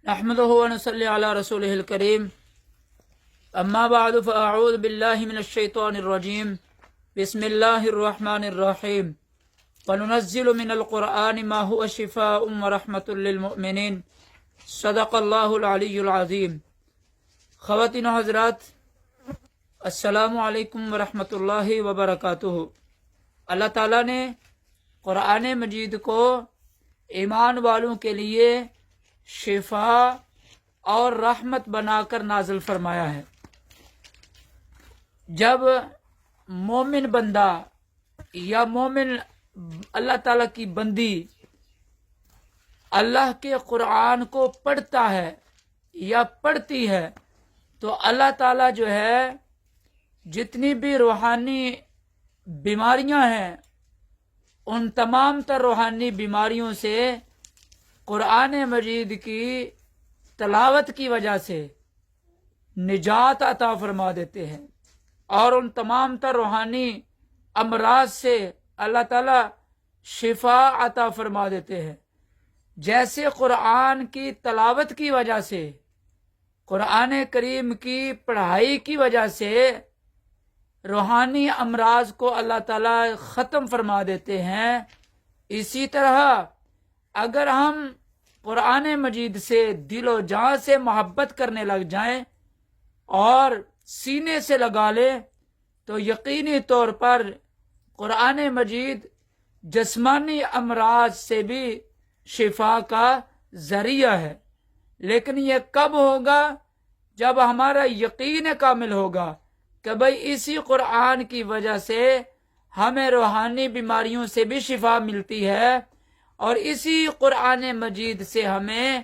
نحمده ونصلي على رسوله الكريم اما بعد فاعوذ بالله من الشيطان الرجيم بسم الله الرحمن الرحيم وننزل من القرآن ما هو شفاء ورحمة للمؤمنين صدق الله العلی العظیم۔ خواتین و حضرات، السلام علیکم ورحمۃ اللہ وبرکاتہ۔ اللہ تعالیٰ نے قرآن مجید کو ایمان والوں کے لیے شفا اور رحمت بنا کر نازل فرمایا ہے۔ جب مومن بندہ یا مومن اللہ تعالیٰ کی بندی اللہ کے قرآن کو پڑھتا ہے یا پڑھتی ہے تو اللہ تعالیٰ جو ہے جتنی بھی روحانی بیماریاں ہیں ان تمام تر روحانی بیماریوں سے قرآن مجید کی تلاوت کی وجہ سے نجات عطا فرما دیتے ہیں، اور ان تمام تر روحانی امراض سے اللہ تعالیٰ شفا عطا فرما دیتے ہیں۔ جیسے قرآن کی تلاوت کی وجہ سے، قرآن کریم کی پڑھائی کی وجہ سے روحانی امراض کو اللہ تعالیٰ ختم فرما دیتے ہیں، اسی طرح اگر ہم قرآن مجید سے دل و جان سے محبت کرنے لگ جائیں اور سینے سے لگا لیں تو یقینی طور پر قرآن مجید جسمانی امراض سے بھی شفا کا ذریعہ ہے۔ لیکن یہ کب ہوگا؟ جب ہمارا یقین کامل ہوگا کہ بھئی اسی قرآن کی وجہ سے ہمیں روحانی بیماریوں سے بھی شفا ملتی ہے اور اسی قرآن مجید سے ہمیں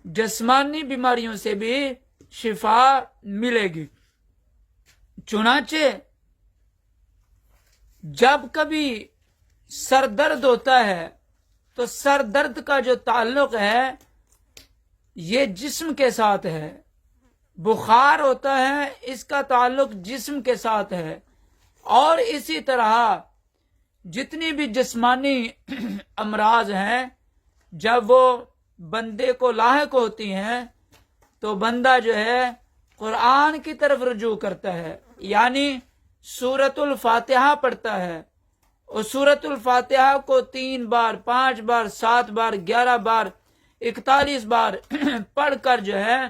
جسمانی بیماریوں سے بھی شفا ملے گی۔ چنانچہ جب کبھی سر درد ہوتا ہے تو سر درد کا جو تعلق ہے یہ جسم کے ساتھ ہے، بخار ہوتا ہے اس کا تعلق جسم کے ساتھ ہے، اور اسی طرح جتنی بھی جسمانی امراض ہیں جب وہ بندے کو لاحق ہوتی ہیں تو بندہ جو ہے قرآن کی طرف رجوع کرتا ہے، یعنی سورۃ الفاتحہ پڑھتا ہے، اور سورۃ الفاتحہ کو 3 بار 5 بار 7 بار 11 بار 41 بار پڑھ کر جو ہے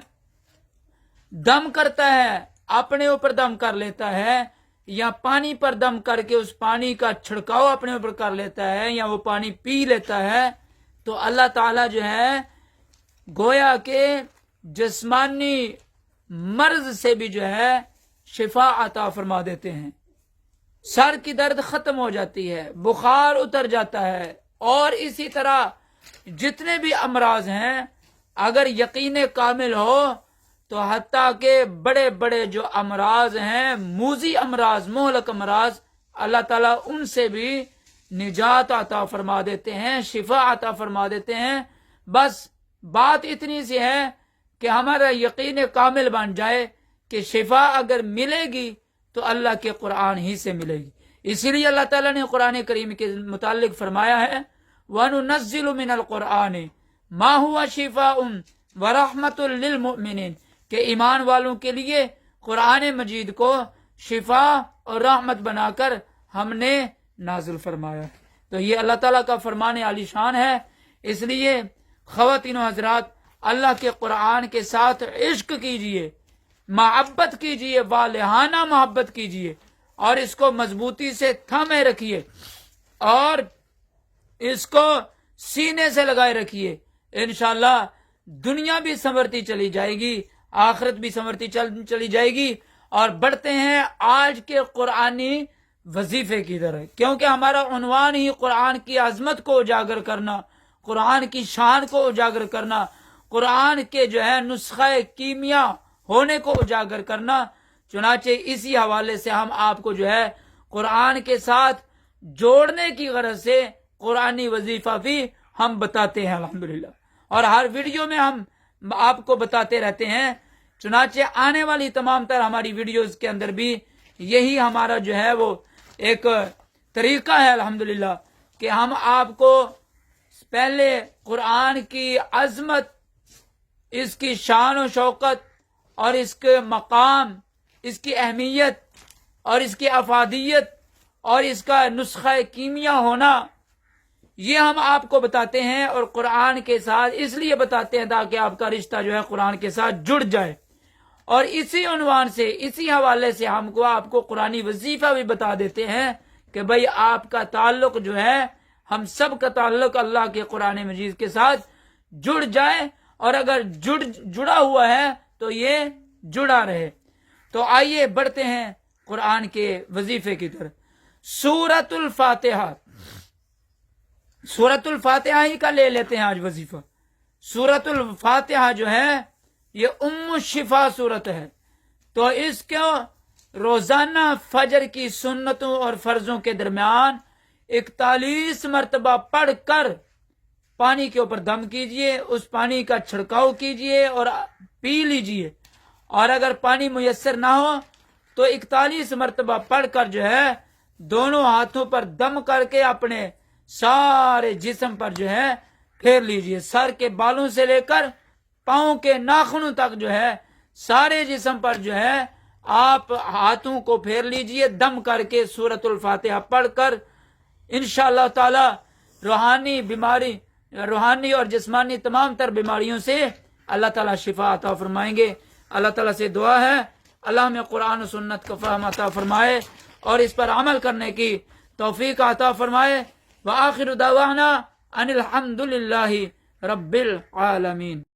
دم کرتا ہے، اپنے اوپر دم کر لیتا ہے، یا پانی پر دم کر کے اس پانی کا چھڑکاؤ اپنے اوپر کر لیتا ہے، یا وہ پانی پی لیتا ہے، تو اللہ تعالیٰ جو ہے گویا کہ جسمانی مرض سے بھی جو ہے شفا عطا فرما دیتے ہیں۔ سر کی درد ختم ہو جاتی ہے، بخار اتر جاتا ہے، اور اسی طرح جتنے بھی امراض ہیں اگر یقین کامل ہو تو حتیٰ کہ بڑے بڑے جو امراض ہیں، موذی امراض، مہلک امراض، اللہ تعالیٰ ان سے بھی نجات عطا فرما دیتے ہیں، شفا عطا فرما دیتے ہیں۔ بس بات اتنی سی ہے کہ ہمارا یقین کامل بن جائے کہ شفا اگر ملے گی تو اللہ کے قرآن ہی سے ملے گی۔ اسی لیے اللہ تعالیٰ نے قرآن کریم کے متعلق فرمایا ہے وَنُنَزِّلُ مِنَ الْقُرْآنِ مَا هُوَ شِفَاءٌ وَرَحْمَةٌ لِّلْمُؤْمِنِينَ کہ ایمان والوں کے لیے قرآن مجید کو شفا اور رحمت بنا کر ہم نے نازل فرمایا ہے۔ تو یہ اللہ تعالیٰ کا فرمان عالی شان ہے۔ اس لیے خواتین و حضرات، اللہ کے قرآن کے ساتھ عشق کیجئے، محبت کیجئے، والہانہ محبت کیجئے، اور اس کو مضبوطی سے تھامے رکھیے اور اس کو سینے سے لگائے رکھیے۔ انشاءاللہ دنیا بھی سنورتی چلی جائے گی، آخرت بھی سنورتی چلی جائے گی۔ اور بڑھتے ہیں آج کے قرآنی وظیفے کی طرح، کیونکہ ہمارا عنوان ہی قرآن کی عظمت کو اجاگر کرنا، قرآن کی شان کو اجاگر کرنا، قرآن کے جو ہے نسخہ کیمیا ہونے کو اجاگر کرنا۔ چنانچہ اسی حوالے سے ہم آپ کو جو ہے قرآن کے ساتھ جوڑنے کی غرض سے قرآنی وظیفہ بھی ہم بتاتے ہیں الحمدللہ، اور ہر ویڈیو میں ہم آپ کو بتاتے رہتے ہیں۔ چنانچہ آنے والی تمام تر ہماری ویڈیوز کے اندر بھی یہی ہمارا جو ہے وہ ایک طریقہ ہے الحمدللہ کہ ہم آپ کو پہلے قرآن کی عظمت اس کی شان و شوکت اور اس کے مقام، اس کی اہمیت اور اس کی افادیت اور اس کا نسخہ کیمیا ہونا، یہ ہم آپ کو بتاتے ہیں، اور قرآن کے ساتھ اس لیے بتاتے ہیں تاکہ آپ کا رشتہ جو ہے قرآن کے ساتھ جڑ جائے۔ اور اسی عنوان سے، اسی حوالے سے ہم کو آپ کو قرآنی وظیفہ بھی بتا دیتے ہیں کہ بھئی آپ کا تعلق جو ہے، ہم سب کا تعلق اللہ کے قرآن مجید کے ساتھ جڑ جائے، اور اگر جڑا ہوا ہے تو یہ جڑا رہے۔ تو آئیے بڑھتے ہیں قرآن کے وظیفے کی طرف۔ سورۃ الفاتحہ، سورۃ الفاتحہ ہی کا لے لیتے ہیں آج وظیفہ۔ سورۃ الفاتحہ جو ہے یہ ام الشفا سورت ہے، تو اس کو روزانہ فجر کی سنتوں اور فرضوں کے درمیان 41 مرتبہ پڑھ کر پانی کے اوپر دم کیجئے، اس پانی کا چھڑکاؤ کیجئے اور پی لیجئے، اور اگر پانی میسر نہ ہو تو 41 مرتبہ پڑھ کر جو ہے دونوں ہاتھوں پر دم کر کے اپنے سارے جسم پر جو ہے پھیر لیجئے، سر کے بالوں سے لے کر پاؤں کے ناخنوں تک جو ہے سارے جسم پر جو ہے آپ ہاتھوں کو پھیر لیجئے دم کر کے سورۃ الفاتحہ پڑھ کر۔ انشاءاللہ تعالی روحانی اور جسمانی تمام تر بیماریوں سے اللہ تعالیٰ شفا عطا فرمائیں گے۔ اللہ تعالیٰ سے دعا ہے اللہ ہمیں قرآن و سنت کا فہم عطا فرمائے اور اس پر عمل کرنے کی توفیق عطا فرمائے۔ وآخر دعوانا ان الحمد للہ رب العالمین۔